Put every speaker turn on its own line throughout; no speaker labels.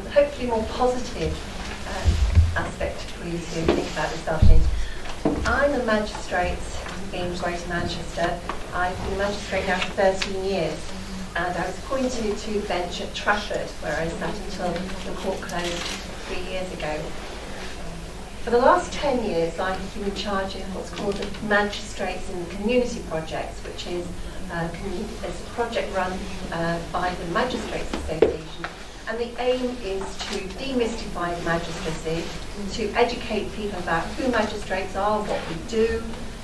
hopefully more positive aspect for you to think about this afternoon. I'm a magistrate in Greater Manchester. I've been a magistrate now for 13 years, and I was appointed to the bench at Trafford, where I sat until the court closed 3 years ago. For the last 10 years, I have been in charge of what's called the Magistrates in the Community Project, which is a project run by the Magistrates Association. And the aim is to demystify magistracy, to educate people about who magistrates are, what we do,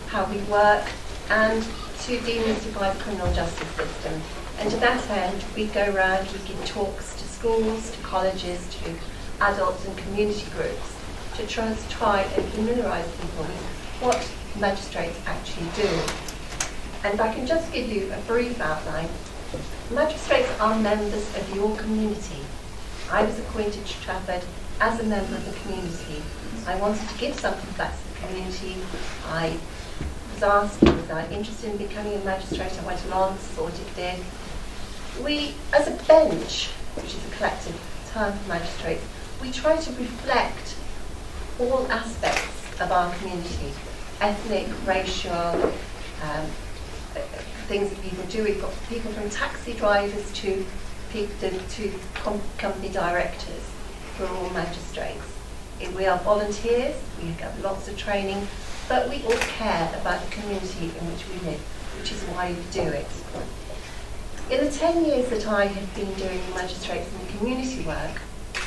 how we work, and to demystify the criminal justice system. And to that end, we go around, we give talks to schools, to colleges, to adults and community groups, to try and familiarise people with what magistrates actually do. And if I can just give you a brief outline, magistrates are members of your community. I was appointed to Trafford as a member of the community. I wanted to give something back to the community. I was asked, was I interested in becoming a magistrate? I went along, thought it did. We, as a bench, which is a collective term for magistrates, we try to reflect all aspects of our community, ethnic, racial, things that people do. We've got people from taxi drivers to company directors who are all magistrates. We are volunteers, we have lots of training, but we all care about the community in which we live, which is why we do it. In the 10 years that I have been doing magistrates and community work,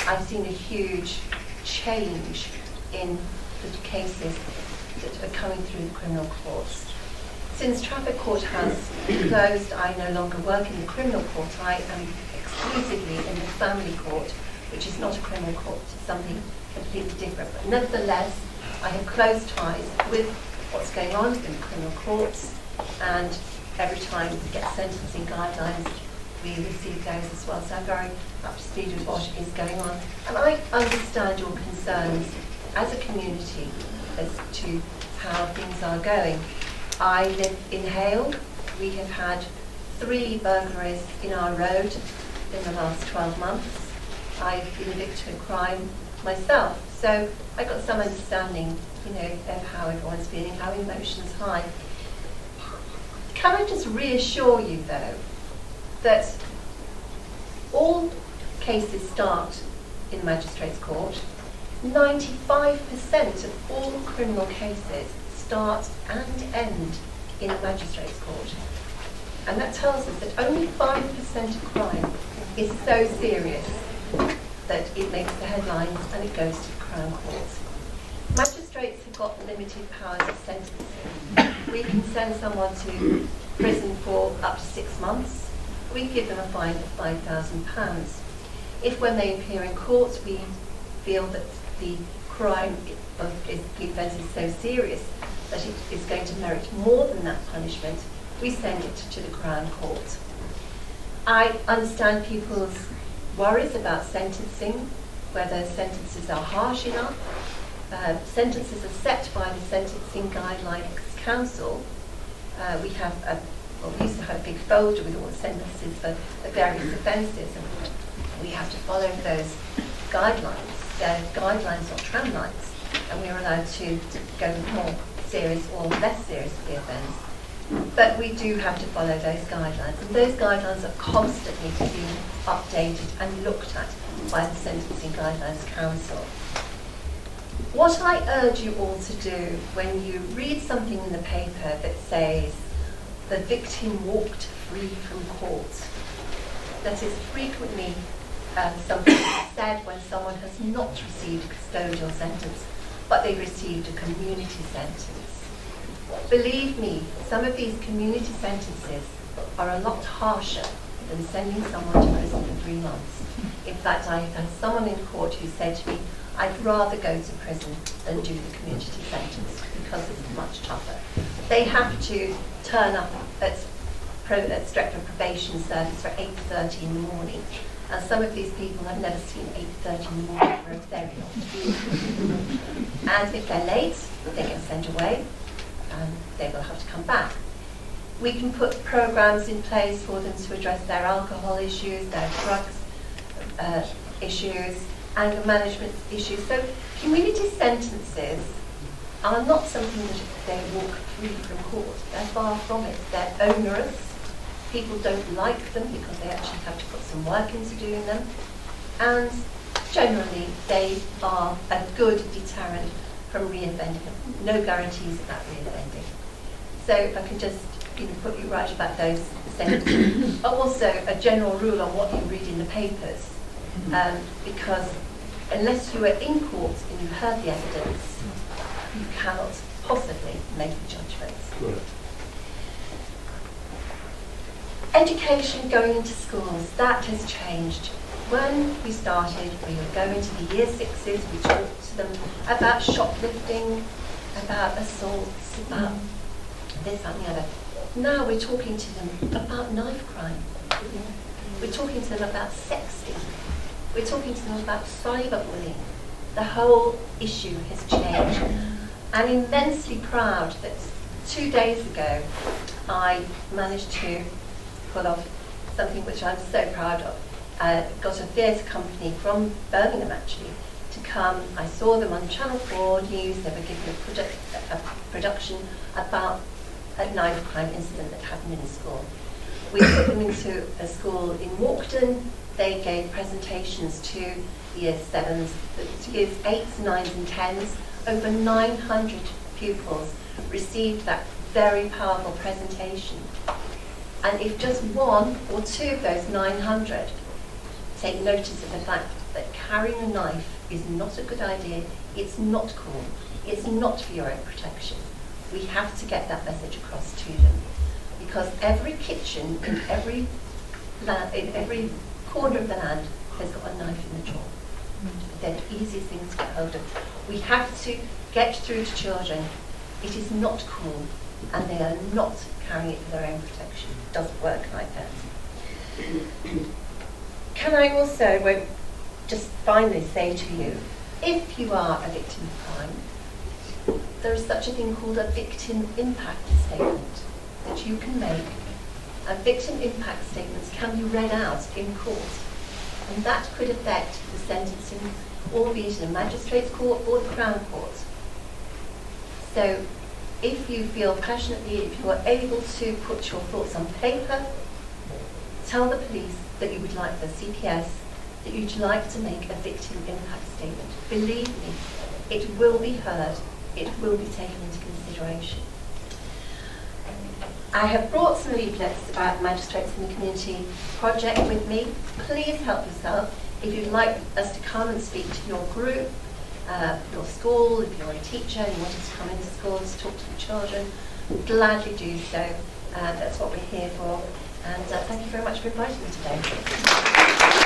I've seen a huge change in the cases that are coming through the criminal courts. Since Trafford Court has closed, I no longer work in the criminal court. I am exclusively in the family court, which is not a criminal court, it's something completely different. But nevertheless, I have close ties with what's going on in the criminal courts, and every time we get sentencing guidelines, we receive those as well. So I'm very up to speed with what is going on. And I understand your concerns as a community as to how things are going. I live in Hale. We have had 3 burglaries in our road in the last 12 months. I've been a victim of crime myself, so I've got some understanding, of how everyone's feeling, how emotions high. Can I just reassure you, though, that all cases start in the Magistrates' Court. 95% of all criminal cases start and end in a Magistrates' Court. And that tells us that only 5% of crime is so serious that it makes the headlines and it goes to the Crown Court. Magistrates have got limited powers of sentencing. We can send someone to prison for up to 6 months. We give them a fine of £5,000. If when they appear in court we feel that the crime of the offence is so serious that it is going to merit more than that punishment, we send it to the Crown Court. I understand people's worries about sentencing, whether sentences are harsh enough. Sentences are set by the Sentencing Guidelines Council. We used to have a big folder with all the sentences for the various offences, and we have to follow those guidelines. They're guidelines, not tramlines, and we're allowed to go more serious or less serious with the offence. But we do have to follow those guidelines, and those guidelines are constantly being updated and looked at by the Sentencing Guidelines Council. What I urge you all to do when you read something in the paper that says the victim walked free from court, that is frequently something that's said when someone has not received a custodial sentence, but they received a community sentence. Believe me, some of these community sentences are a lot harsher than sending someone to prison for 3 months. In fact, I had someone in court who said to me, I'd rather go to prison than do the community sentence because it's much tougher. They have to turn up at Stretford Probation Service for 8:30 in the morning. And some of these people have never seen 8:30 in the morning for a very long time. And if they're late, they get sent away and they will have to come back. We can put programs in place for them to address their alcohol issues, their drugs issues, anger management issues. So community sentences are not something that they walk free from court. They're far from it. They're onerous. People don't like them because they actually have to put some work into doing them. And generally, they are a good deterrent from reoffending. No guarantees about reoffending. So if I can just put you right about those sentences. But also a general rule on what you read in the papers. Because unless you are in court and you've heard the evidence, you cannot possibly make judgments.
Right.
Education going into schools, that has changed. When we started, we would go into the year sixes, we talked to them about shoplifting, about assaults, about this, that and the other. Now we're talking to them about knife crime. We're talking to them about sexting. We're talking to them about cyberbullying. The whole issue has changed. I'm immensely proud that 2 days ago I managed to pull off something which I'm so proud of. Got a theatre company from Birmingham actually to come. I saw them on Channel 4 News. They were giving a production about a knife crime incident that happened in a school. We took them into a school in Walkden. They gave presentations to year 7s, years 8s, 9s and 10s. Over 900 pupils received that very powerful presentation. And if just 1 or 2 of those 900 take notice of the fact that carrying a knife is not a good idea, it's not cool, it's not for your own protection, we have to get that message across to them. Because every kitchen in every corner of the land has got a knife in the drawer. They're the easiest things to get hold of. We have to get through to children. It is not cool, and they are not carrying it for their own protection. It doesn't work like that. Can I also just finally say to you, if you are a victim of crime, there is such a thing called a victim impact statement that you can make. And victim impact statements can be read out in court. And that could affect the sentencing, albeit in a magistrate's court or the Crown Court. So if you feel passionately, if you are able to put your thoughts on paper, tell the police that you would like the CPS, that you'd like to make a victim impact statement. Believe me, it will be heard, it will be taken into consideration. I have brought some leaflets about Magistrates in the Community project with me. Please help yourself. If you'd like us to come and speak to your group, your school, if you're a teacher and you want us to come into schools, talk to the children, gladly do so. That's what we're here for. And thank you very much for inviting me today.